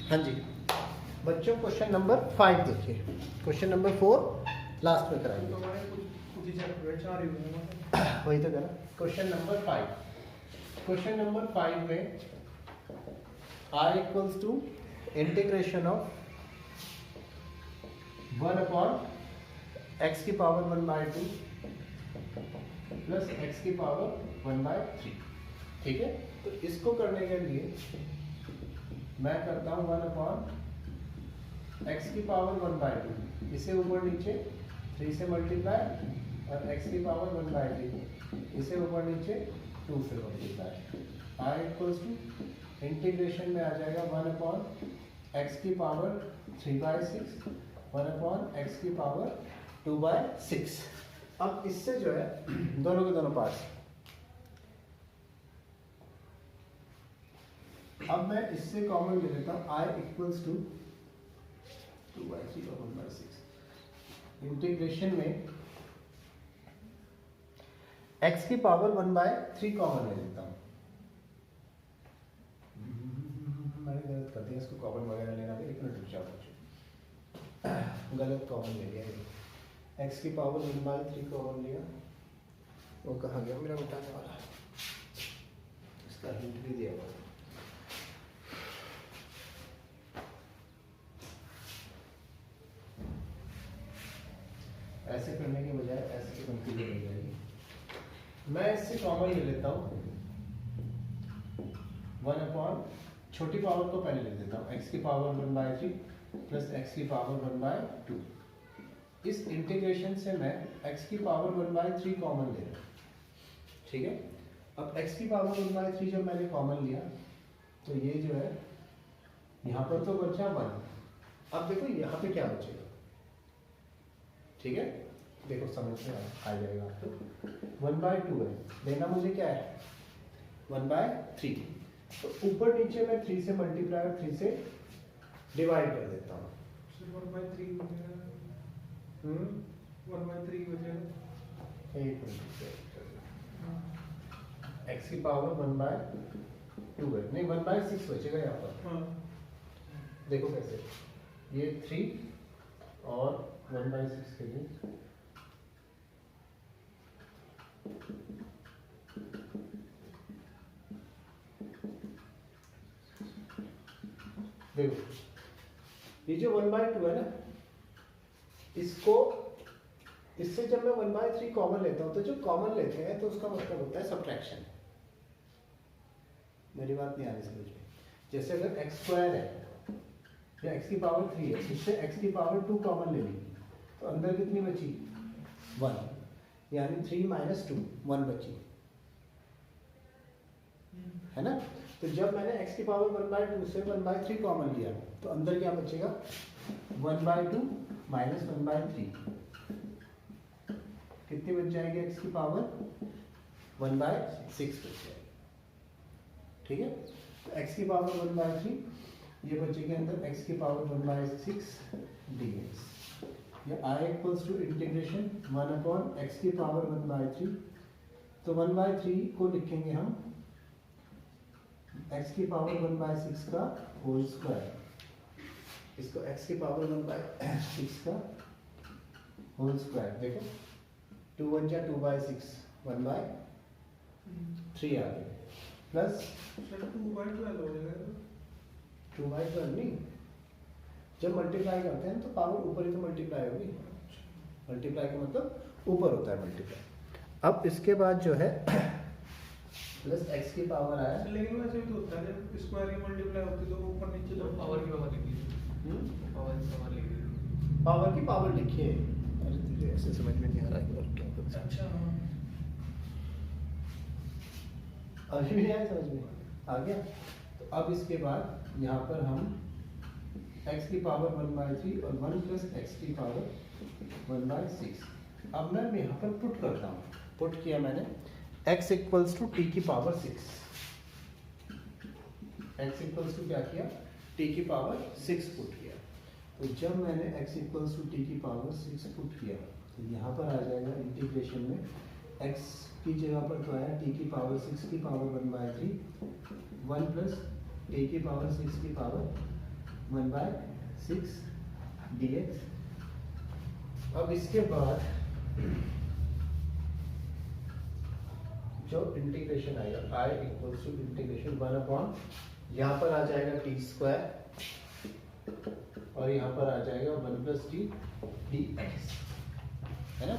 हाँ जी बच्चों, question number 5 देखिए। क्वेश्चन नंबर 4 लास्ट में कराएंगे। वही तो करा। Question number 5। क्वेश्चन नंबर 5 में r equals to integration of 1 upon x की पावर 1/2 प्लस x की पावर 1/3। ठीक है, तो इसको करने के लिए मैं करता हूँ 1 अपॉन x की पावर 1/2, इसे ऊपर नीचे 3 से मल्टीप्लाई, और x की पावर 1/3 इसे ऊपर नीचे 2 से multiply. r equals to integration में आ जाएगा 1 अपॉन x की पावर 3/6, 1 अपॉन x की पावर 2/6। अब इससे जो है दोनों के दोनों पार्ट्स, अब मैं इससे कॉमन ले लेता हूँ i इक्वल्स टू 2/3 और 1/6। इंटीग्रेशन में x की पावर 1/3 कॉमन ले लेता हूँ। मैंने गलत कर दिया, इसको कॉमन वगैरह लेना भी, एक मिनट रुक जाओ बच्चों, गलत कॉमन ले लिया। x की पावर 1/3 कॉमन लिया, वो कहाँ गया मेरा बताने वाला, इसका हिंट भी दिया हुआ। ऐसे करने के बजाय ऐसे कंफ्यूजन हो जाएगी। मैं इससे कॉमन ले लेता हूँ 1 अपॉन छोटी पावर को पहले ले लेता हूँ, x की पावर 1/3 प्लस x की पावर 1/2। इस इंटीग्रेशन से मैं x की पावर 1/3 कॉमन ले रहा हूँ। ठीक है, अब x की पावर 1/3 जब मैंने कॉमन लिया तो ये जो है यहाँ पर तो बचा 1। अब देखो यहाँ पे क्या बचेगा। ठीक है, देखो समझ में आ जाएगा आपको। 1/2 है, लेना मुझे क्या है 1/3, तो ऊपर नीचे मैं 3 से मल्टीप्लाई और 3 से डिवाइड कर देता हूँ। 1/3 बचेगा। 1/3 बचेगा। एक मिनट, x की पावर 1/2 है, नहीं 1/6 बचेगा यहाँ पर। देखो कैसे, ये 3 और 1/6 के लिए देखो, ये जो 1/2 है ना, इसको इससे जब मैं 1/3 कॉमन लेता हूं, तो जो कॉमन लेते हैं तो उसका मतलब होता है सब्ट्रैक्शन। मेरी बात नहीं आ रही समझ में। जैसे अगर x² है या x की पावर 3 है, इससे x की पावर 2 कॉमन ले ली, तो अंदर कितनी बची 1, यानी 3 - 2 1 बची है ना। तो जब मैंने x की पावर 1/2 से 1/3 कॉमन लिया, तो अंदर क्या बचेगा 1/2 - 1/3, कितनी बच जाएगी x की पावर 1/6 बच जाएगी। ठीक है, तो x की पावर 1/3, ये बचेगी अंदर x की पावर 1/6 dx, या i equals to integration 1 upon x की पावर 1/3। तो 1/3 को लिखेंगे हम x की पावर 1/6 का होल स्क्वायर, इसको x की पावर 1/6 का होल स्क्वायर। देखो 2 1 जा 2/6, 1/3 आ गया, प्लस 2/12 हो जाएगा। 2/12 नहीं, जब मल्टीप्लाई करते हैं तो पावर ऊपर ही तो मल्टीप्लाई होगी। मल्टीप्लाई का मतलब ऊपर होता है मल्टीप्लाई। अब इसके बाद जो है प्लस x की पावर आया, लेकिन वैसे भी तो होता है जब स्क्वायर की मल्टीप्लाई होती है तो ऊपर नीचे तो पावर की पावर लिख दीजिए। पावर की पावर लिख दीजिए। पावर की पावर लिखिए। अरे तुझे ऐसे समझ में नहीं आ रहा है और क्या कर सकते। अच्छा हाँ, अभी भी नहीं आया समझ में, आ गया। तो अब इसके बाद यहाँ पर हम x की पावर 1/3 और 1 प्लस x की पावर 1/6। अब मैं यहाँ पर पुट करता हूँ, पुट किया मैंने x इक्वल्स टू t की पावर 6। x इक्वल्स टू क्या किया, t की पावर 6 पुट किया। तो जब मैंने x इक्वल्स टू t की पावर 6 पुट किया, तो यहाँ पर आ जाएगा इंटीग्रेशन में x की जगह पर तो आया t की पावर 6 की पावर 1/3, 1 प्लस t की पावर 6 की पावर 1/6 dx। अब इसके बाद जो इंटीग्रेशन आएगा i इक्वल्स टू इंटीग्रेशन 1 यहाँ पर आ जाएगा टी स्क्वायर और यहाँ पर आ जाएगा 1+t dx, है ना।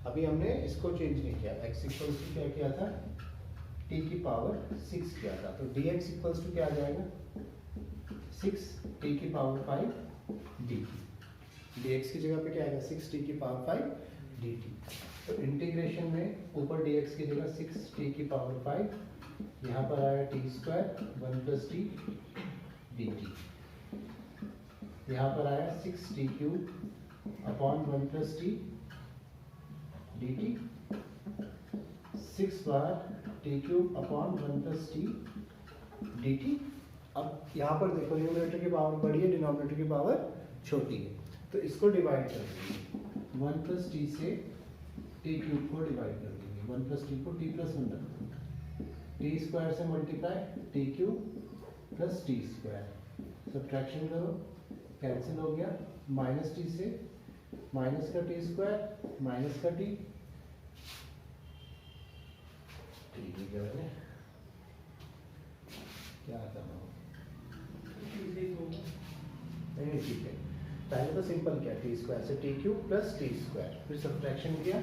अभी हमने इसको चेंज नहीं किया, x इक्वल्स टू क्या किया था, t की पावर 6 किया था, तो dx इक्वल्स टू क्या आ जाएगा 6 t की पावर 5 dt। dx की जगह पे क्या आएगा 6 t की पावर 5 dt। तो इंटीग्रेशन में ऊपर dx की जगह 6 t की पावर 5, यहाँ पर आया टी स्क्वायर 1+t dt, यहाँ पर आया 6t³ अपॉन 1+t dt, 6 बार t³ अपॉन 1+t dt। अब यहाँ पर देखो न्यूमरेटर की पावर बड़ी है, डिनोमिनेटर की पावर छोटी है, तो इसको डिवाइड कर देंगे 1+t से t³ को डिवाइड कर देंगे, 1+t को t+1 रख देंगे, t स्क्वायर से multiply t³ plus t square, subtraction करो कैंसिल हो गया, -t से माइनस का t स्क्वायर माइनस का t, ठीक है मैंने क्या करना हो नहीं, ठीक है। पहले तो सिंपल किया टी स्क्वायर से t³ प्लस टी स्क्वायर, फिर सब्ट्रैक्शन किया,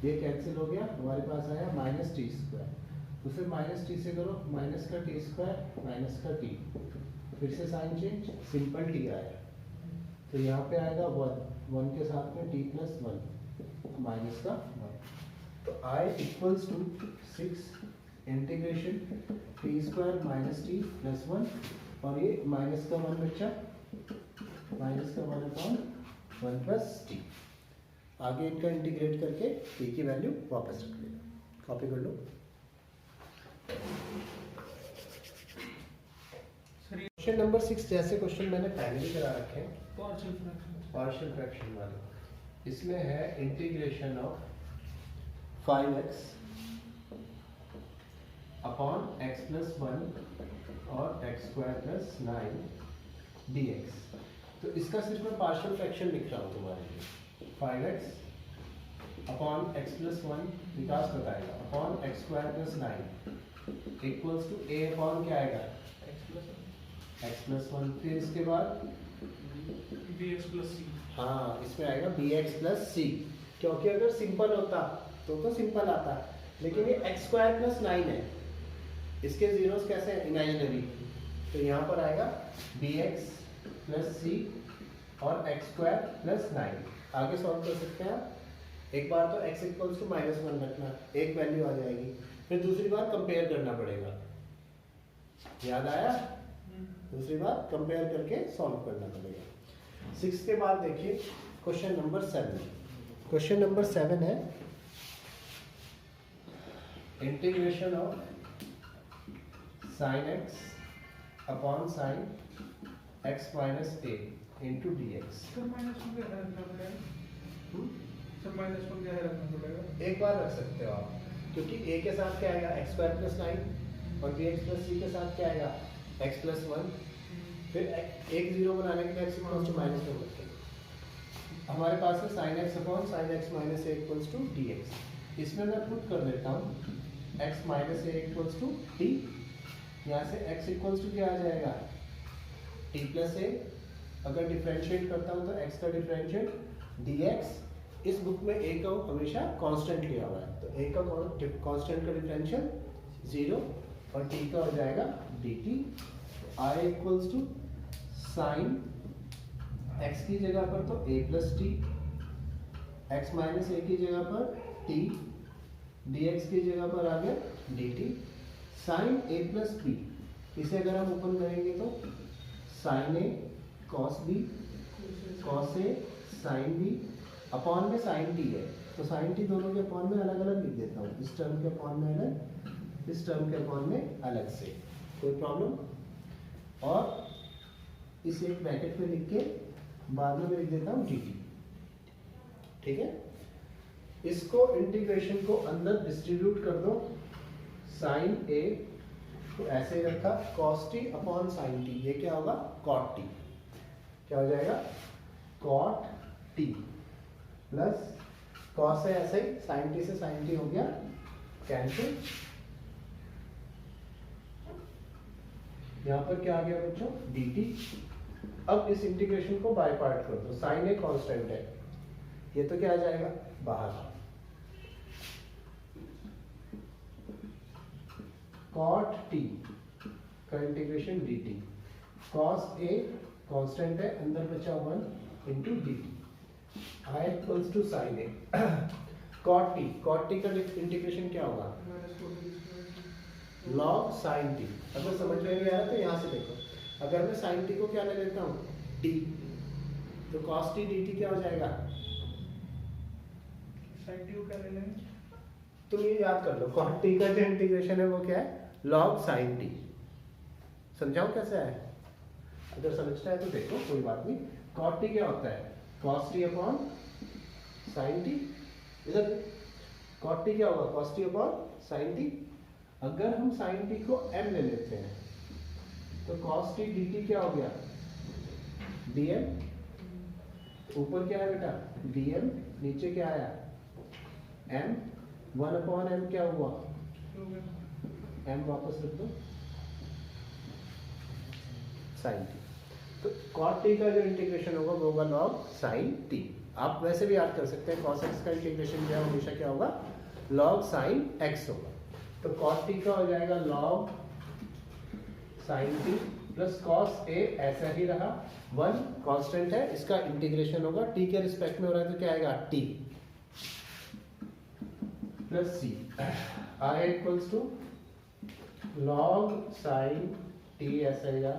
ये कैंसिल हो गया, हमारे पास आया -t स्क्वायर, उसे -t से करो, माइनस का t स्क्वायर माइनस का t, फिर से साइन चेंज, सिंपल t आया, तो यहाँ पे आएगा 1 के साथ में t+1 माइनस का 1, तो i equals to 6 integration t square minus t plus 1, और ये माइनस का 1 बच्चा, माइनस का 1/1+t। आगे इनका इंटीग्रेट करके t की वैल्यू वापस रख लेना, कॉपी कर लो। क्वेश्चन नंबर 6 जैसे क्वेश्चन मैंने पहले भी करा रखे हैं, पार्शियल फ्रैक्शन वाले, इसमें है integration of 5x upon x+1 और x²+9 dx। तो इसका सिर्फ मैं पार्शियल फ्रैक्शन लिख रहा हूँ तुम्हारे लिए, 5x अपॉन x+1 विकास बताएगा upon x²+9 equals to a upon क्या आएगा x+1, फिर इसके बाद bx+c, हाँ इसमें आएगा bx+c, क्योंकि अगर सिंपल होता तो सिंपल आता, लेकिन ये x²+9 है, इसके जीरोस कैसे हैं इमेजिनरी, तो यहाँ पर आएगा bx+c और x²+9। आगे सॉल्व कर सकते हैं आप, एक बार तो x इक्वल्स टू -1 रखना, एक वैल्यू आ जाएगी, फिर दूसरी बार कंपेयर करना पड़ेगा, याद आया, दूसरी बार कंपेयर करके सॉल्व करना पड़ेगा। 6 के बाद देखिए क्वेश्चन नंबर 7, क्वेश्चन नंबर 7 है integration of sin x upon sin x minus a into dx। सब -1 क्या है रखना पड़ेगा, सब -1 क्या है रखना पड़ेगा, एक बार रख सकते हो आप, क्योंकि a के साथ क्या आएगा x²+9 और bx+c के साथ क्या आएगा x+1, फिर एक जीरो बनाने के लिए x इक्वल्स टू -1 रखेंगे, हमारे पास है sin x upon sin x minus a equals to dx। इसमें मैं पुट कर देता हूँ x minus a equals to t, यहाँ से x इक्वल्स टू क्या आ जाएगा t प्लस a, अगर डिफरेंशिएट करता हूँ तो x का डिफरेंशिएट dx, इस बुक में a का हमेशा कांस्टेंट लिया हुआ है, तो a का कांस्टेंट का डिफरेंशियल 0 और t का हो जाएगा dt। i equals to sine x की जगह पर तो a plus t, x minus a की जगह पर t, dx की जगह पर आ गया dt, sine a plus b, इसे अगर हम ओपन करेंगे तो sine a cos b, cos a sine b, upon में साइन t है, तो साइन t दोनों के अपॉन में अलग अलग लिख देता हूँ, इस टर्म के अपॉन में अलग, इस टर्म के अपॉन में अलग से, कोई प्रॉब्लम, और इसे एक ब्रैकेट में लिख के बाद में मैं लिख देता हूँ dt, ठीक है। इसको इंटीग्रेशन को अंदर डिस्ट्रीब्यूट कर दो, साइन a तो ऐसे ही रखा cos t upon sin t, ये क्या होगा cot t, क्या हो जाएगा cot t प्लस cos है ऐसे ही sin t से sin t हो गया कैंसिल। यहाँ पर क्या आ गया बच्चों dt। अब इस इंटीग्रेशन को बाय पार्ट कर दो, साइन ए कांस्टेंट है, ये तो क्या आ जाएगा बाहर, cot t का integration dt, cos a constant है अंदर बचा 1 into dt, i equals to sine a cot t का इंटीग्रेशन क्या होगा log sin t। अगर समझ में नहीं आया तो यहाँ से देखो, अगर मैं sin t को क्या ले लेता हूँ t, तो cos t dt क्या हो जाएगा, साइन टी को क्या ले लेंगे? तुम ये याद कर लो cot t का जो इंटीग्रेशन है वो क्या है log sin t। समझाओ कैसे है, अगर समझना है तो देखो कोई बात नहीं। cot t क्या होता है cos t upon sin t, इधर cot t क्या होगा cos t upon sin t। अगर हम sin t को m ले लेते हैं तो cos t dt क्या हो गया dm, ऊपर क्या है बेटा dm, नीचे क्या आया m, 1 अपॉन m क्या हुआ m, वापस रख दो sin t। तो cot t का जो इंटीग्रेशन होगा वो होगा log sin t। आप वैसे भी याद कर सकते हैं cos x का इंटीग्रेशन जो है हमेशा क्या होगा log sin x होगा। तो cot t का हो जाएगा log sin t plus cos a ऐसा ही रहा, 1 कांस्टेंट है, इसका इंटीग्रेशन होगा t के रिस्पेक्ट में हो रहा है तो क्या आएगा t plus c, i equals to log sin t ऐसा ही रहा,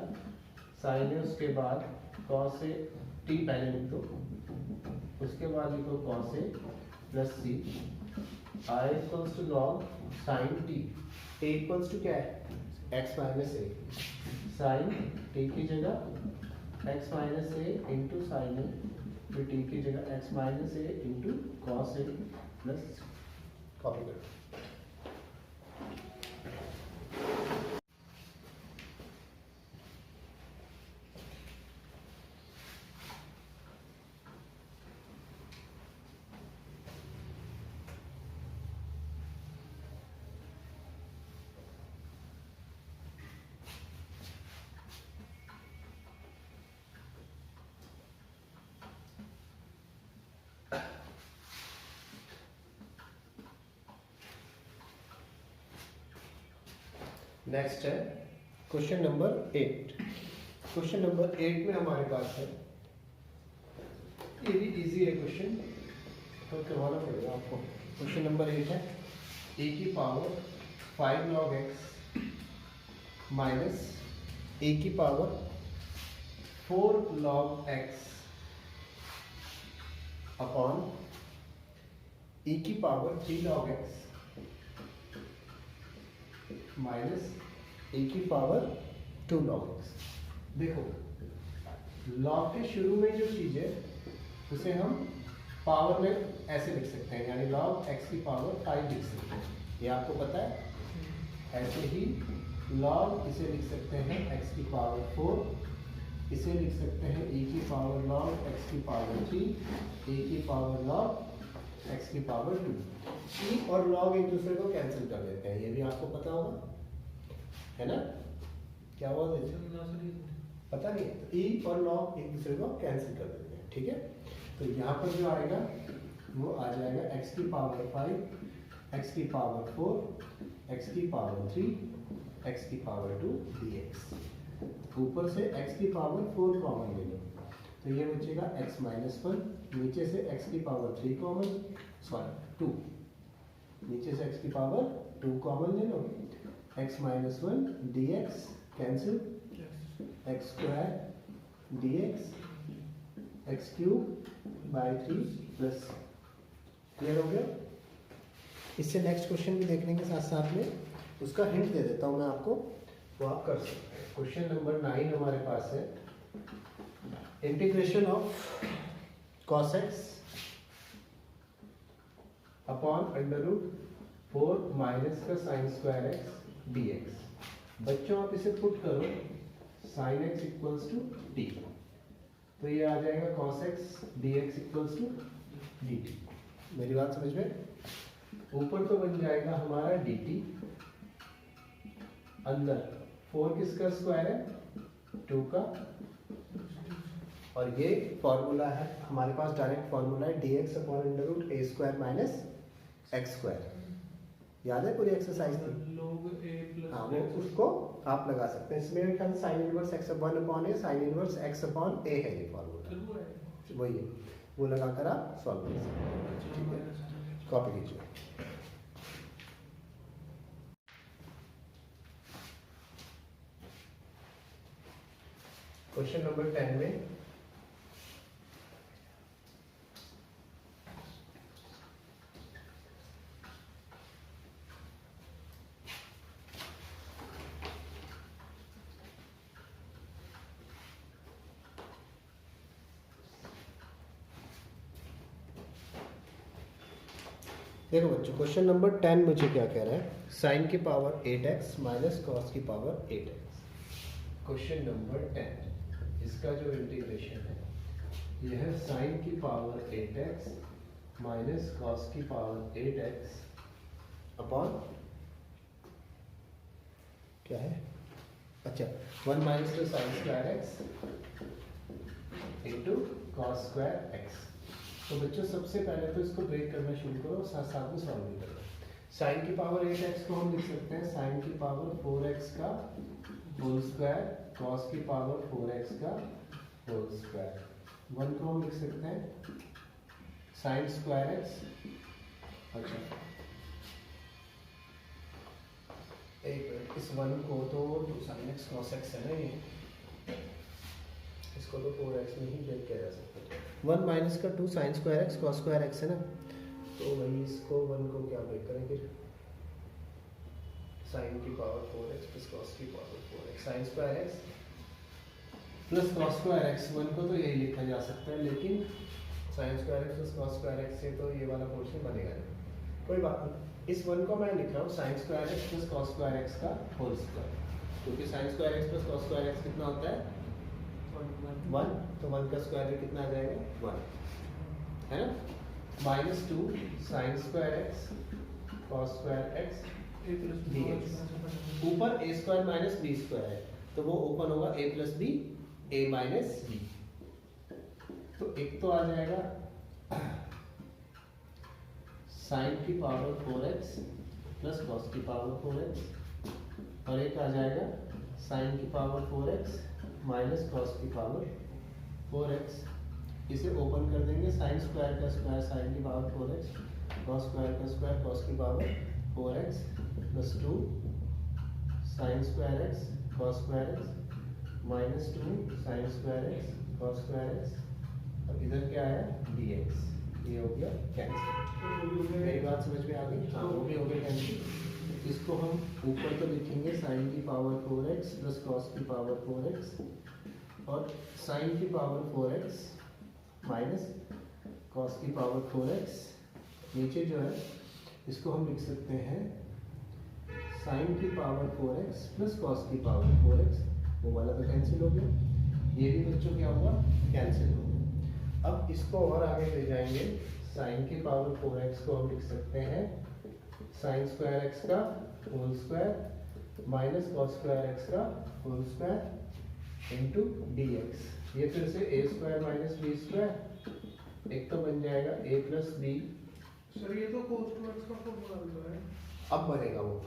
sin है उसके बाद cos a t पहले लिख दो, उसके बाद लिखो cos a plus c, i equals to log sin t, a equals to क्या है x minus a, sin t की जगह x minus a into sine A, फिर t की जगह x minus a into cos a plus, copy करो। Next है question number 8। Question number 8 में हमारे पास है, ये भी इजी है क्वेश्चन, तो करवाना पड़ेगा आपको। क्वेश्चन नंबर 8 है a की power 5 log x minus a की power 4 log x upon e की पावर 3 log x माइनस ए की पावर 2 log x। देखो log के शुरू में जो चीज है उसे हम पावर में ऐसे लिख सकते हैं, यानी log x की पावर 5 लिख सकते हैं, ये आपको पता है। ऐसे ही log इसे लिख सकते हैं x की पावर 4, इसे लिख सकते हैं e की पावर log x की पावर 3, a की पावर log x की पावर 2। e और log एक दूसरे को कैंसिल कर देते हैं, ये भी आपको पता होगा है ना, क्या हुआ पता नहीं है, तो e और log एक दूसरे को कैंसिल कर देते हैं, ठीक है। तो यहाँ पर जो आएगा वो आ जाएगा x की पावर 5, x की पावर 4, x की पावर 3, x की पावर 2 dx। ऊपर से x की पावर 4 कॉमन ले लो तो ये बचेगा x माइनस 1, नीचे से x की पावर 3 कॉमन, सॉरी 2, नीचे से x की पावर 2 कॉमन ले लो, x minus 1 dx cancel, x square dx x cube by 3 plus, clear हो गया। इससे नेक्स्ट क्वेश्चन भी देखने के साथ साथ में उसका हिंट दे देता हूँ मैं आपको, वो आप कर सकते हैं। क्वेश्चन नंबर 9 हमारे पास है, integration of cos x upon under root 4 minus का साइन स्क्वायर x dx। बच्चों आप इसे पुट करो sin x equals to t, तो ये आ जाएगा cos x dx equals to dt। मेरी बात समझ में? ऊपर तो बन जाएगा हमारा dt, अंदर 4 किसका स्क्वायर है 2 का, और ये फॉर्मूला है हमारे पास, डायरेक्ट फॉर्मूला है dx upon under root a square minus x square. याद है पूरी एक्सरसाइज थी? लोग a प्लस हाँ, वो उसको आप लगा सकते हैं। इसमें क्या sine inverse x one upon A, sine inverse x upon a है ये फॉर्मूला, वही है, वो लगाकर आप सॉल्व कर सकते हैं। कॉपी कीजिए। क्वेश्चन नंबर 10 में देखो बच्चों, क्वेश्चन नंबर 10 मुझे क्या कह रहा है, साइन की पावर 8x माइनस कॉस की पावर 8x। क्वेश्चन नंबर 10, इसका जो इंटीग्रेशन है यह है साइन की पावर 8x माइनस कॉस की पावर 8x अपॉन क्या है, अच्छा 1 minus two sign square x into cos square x. तो बच्चों सबसे पहले तो इसको ब्रेक करना शुरू करो, साथ साथ में सॉल्व भी करो। साइन की पावर 8x को हम लिख सकते हैं साइन की पावर 4x का होल स्क्वायर, कॉस की पावर 4x का होल स्क्वायर। 1 को हम लिख सकते हैं साइन स्क्वायर एक्स, अच्छा एक मिनट, इस 1 को तो साइन एक्स कॉस एक्स है ना, ये इसको तो 4x में ही ब्रेक किया जा सकता है। 1 माइनस का 2 sine square x cos square x है ना, तो वही इसको 1 को क्या ब्रेक करें फिर, साइन की पावर 4x प्लस कॉस की power 4x, sign square x plus cos square x. 1 को तो यही लिखा जा सकता है, लेकिन sign square x plus cos square x से तो ये वाला पोर्शन बनेगा नहीं, कोई बात नहीं। इस 1 को मैं लिख रहा हूँ sign square x plus cos square x का होल स्क्वायर, क्योंकि sign square x plus cos square x कितना होता है 1, तो 1 का स्क्वायर कितना आ जाएगा 1, है ना, minus 2 sine square x cos square x dx। ऊपर a square minus b square है, तो वो ओपन होगा a plus b, a minus b, तो एक तो आ जाएगा साइन की पावर 4x प्लस कॉस की पावर 4x, और एक आ जाएगा साइन की पावर 4x माइनस कॉस की पावर 4x। इसे ओपन कर देंगे, साइन स्क्वायर का स्क्वायर साइन की पावर 4x, कॉस स्क्वायर का स्क्वायर कॉस की power 4x plus 2 sine square x cos square x minus 2 sine square x cos square x, अब इधर क्या आया dx, ये हो गया कैंसिल। मेरी बात समझ में आ गई? हाँ, वो भी हो गया कैंसिल। इसको हम ऊपर तो लिखेंगे साइन की पावर 4x प्लस कॉस की पावर 4x, और साइन की पावर 4x माइनस कॉस की पावर 4x। नीचे जो है इसको हम लिख सकते हैं साइन की पावर 4x प्लस कॉस की पावर 4x, वो वाला तो कैंसिल हो गया, ये भी बच्चों क्या हुआ कैंसिल हो गया। अब इसको और आगे ले जाएंगे, साइन की पावर 4x को हम लिख सकते हैं साइन स्क्वायर एक्स का whole square minus cos square x का होल स्क्वायर इंटू dx। ये फिर से a square minus b square, एक तो बन जाएगा a प्लस बी। सर ये तो cos 2x का फॉर्मूला है, अब बनेगा वो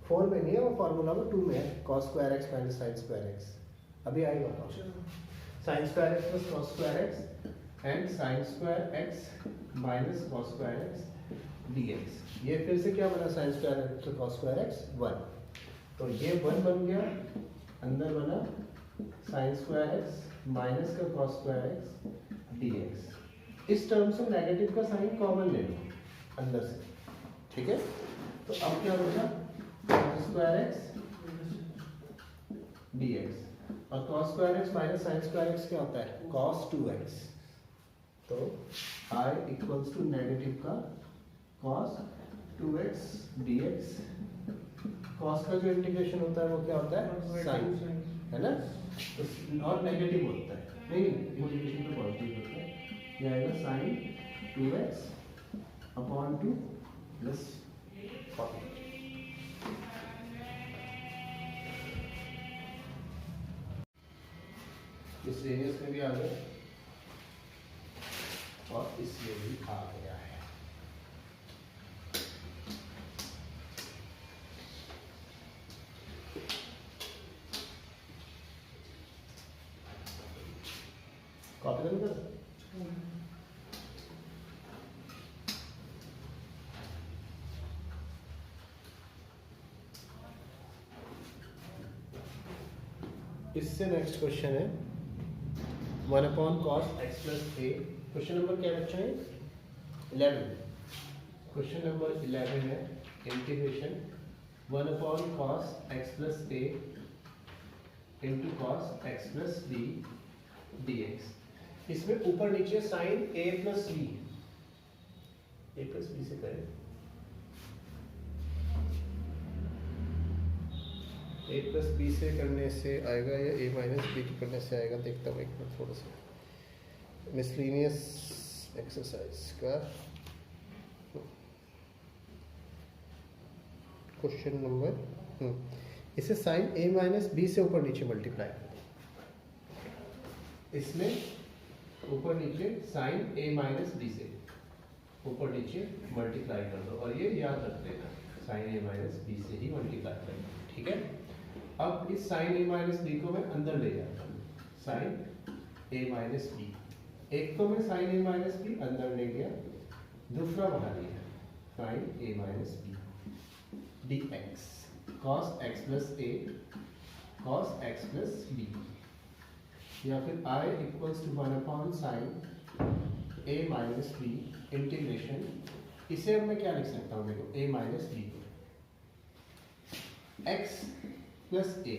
4 में नहीं है, वो फॉर्मूला वो 2 में है, cos square x minus sign square x, अभी आएगा sign square x plus cos square x and sign square x minus cos square x dx। ये फिर से क्या बना sign square x plus cos square x 1, तो ये 1 बन गया, अंदर बना साइन स्क्वायर एक्स माइनस का कॉस स्क्वायर एक्स dx। इस टर्म से नेगेटिव का साइन कॉमन ले लो अंदर से, ठीक है, तो अब क्या बचा कॉस स्क्वायर एक्स dx, और cos square x minus sign square x क्या होता है cos 2x, तो I इक्वल्स टू नेगेटिव का cos 2x dx कॉस का जो इंटीग्रेशन होता है वो क्या होता है, साइन, है ना। तो और नेगेटिव होता है, नहीं इंटीग्रेशन तो पॉजिटिव होता है। ये आएगा साइन 2x अपॉन 2 प्लस 40। इस रेडियस में भी आ गया और इसमें भी आ गया है। कॉपी करना कर इससे नेक्स्ट क्वेश्चन है 1 cos x plus a। Question number क्या बच्चा है, 11। क्वेश्चन नंबर 11 है integration 1 cos x plus a into cos x plus b dx। इसमें ऊपर नीचे साइन a प्लस बी से करें, a प्लस बी से करने से आएगा या a माइनस बी करने से आएगा, देखता हूँ एक मिनट थोड़ा सा मिसलिनियस एक्सरसाइज का क्वेश्चन नंबर। इसे साइन a माइनस बी से ऊपर नीचे मल्टीप्लाई, इसमें ऊपर नीचे साइन a माइनस बी से ऊपर नीचे मल्टीप्लाई कर दो, और ये याद रख देना साइन a माइनस बी से ही मल्टीप्लाई करना, ठीक है। अब इस साइन a माइनस बी को मैं अंदर ले जाता हूँ, साइन a माइनस बी, एक तो मैं साइन a माइनस बी अंदर ले गया, दूसरा बाहर लिया sine a minus b dx cos x plus a cos x plus b, या फिर I equals to 1 upon sine a minus b integration. इसे अब मैं क्या लिख सकता हूँ, देखो a माइनस बी x प्लस a,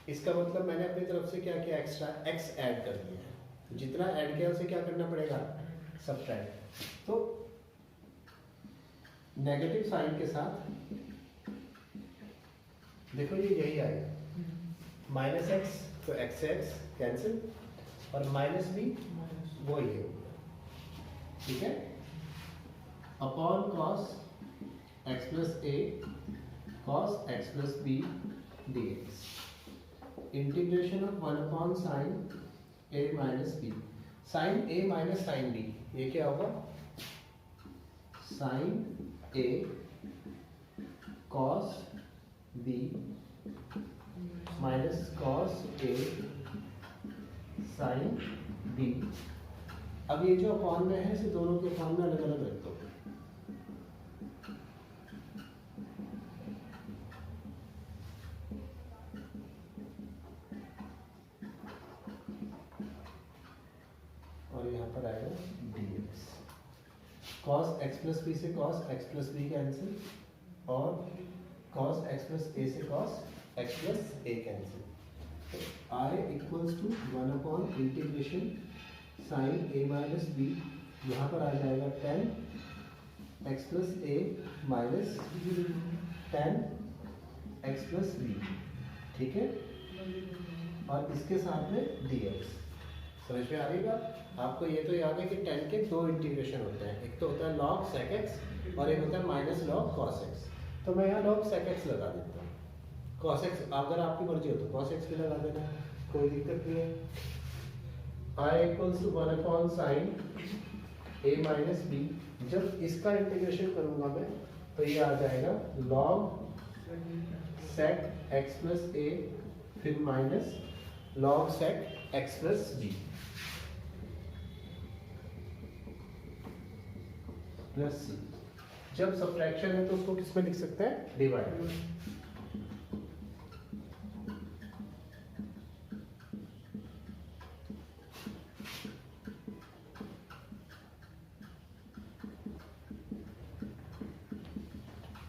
इसका मतलब मैंने अपनी तरफ से क्या किया, एक्स्ट्रा x ऐड कर दिया है, जितना ऐड किया उसे क्या करना पड़ेगा, सब्ट्रैक्ट। तो नेगेटिव साइन के साथ देखो ये यही आएगा, माइनस एक्स तो एक्स से एक्स कैंसिल, और माइनस बी वो ये हो गया, ठीक है। Upon cos x plus a cos x plus b dx integration of 1 upon sine a minus b, sine a minus sine b, ये क्या होगा, sine a cos b minus cos a sine b। अब ये जो upon में है इसे दोनों के अपॉन में अलग अलग रख दो, और यहाँ पर आएगा dx, cos x plus b से cos x plus b cancel, और cos x प्लस a से cos x plus a cancel. I equals to 1 upon integration sine a minus b, यहाँ पर आ जाएगा 10 x plus a minus 10 x plus b, ठीक है। और इसके साथ में dx, समझ में आ रही बात। आपको ये तो याद है कि 10 के दो इंटीग्रेशन होते हैं, एक तो होता है log sec x और एक होता है माइनस log cos x। तो मैं यहाँ log sec x लगा देता हूँ, cos x अगर आपकी मर्जी हो तो cos x भी लगा देना, कोई दिक्कत नहीं है। I equals to 1 upon sine a minus b, जब इसका इंटीग्रेशन करूँगा मैं तो ये आ जाएगा log sec x plus a फिर minus log sec x plus b plus C. जब सब्ट्रैक्शन है तो उसको किस में लिख सकते हैं, डिवाइड।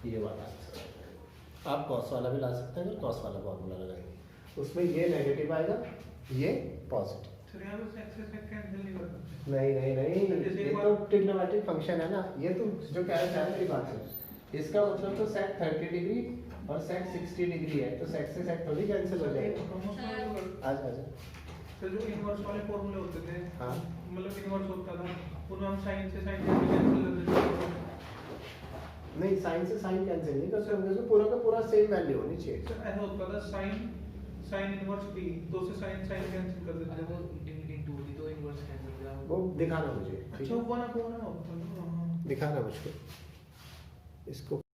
ये वाला आप कॉस वाला भी ला सकते हैं, अगर कॉस वाला फॉर्मूला लगाएंगे उसमें ये नेगेटिव आएगा, ये पॉजिटिव। नहीं नहीं नहीं, ये तो ट्रिग्नोमेट्रिक फंक्शन है ना, ये तो जो कह रहा है मेरी बात है, इसका मतलब तो sec 30 डिग्री और sec 60 डिग्री है तो sec से sec थोड़ी कैंसिल हो जाएगा। आजा आजा। तो जो इनवर्स वाले फॉर्मूले होते थे, हाँ। मतलब इनवर्स होता था, उन्हें हम साइन से साइन कैंसिल कर देते थे। नहीं साइन से साइन कैंसिल नहीं कर सकते, उसमें पूरा का पूरा सेम वैल्यू होनी चाहिए। सर ऐसा होता था साइन इनवर्स थी तो उसे साइन कैंसिल कर देते अरे वो थे। इंटीग्रेटिंग 2 थी तो इनवर्स कैंसिल हो गया। वो दिखाना मुझे, ठीक अच्छा है? वो ना होता था। दिखाना मुझको इसको।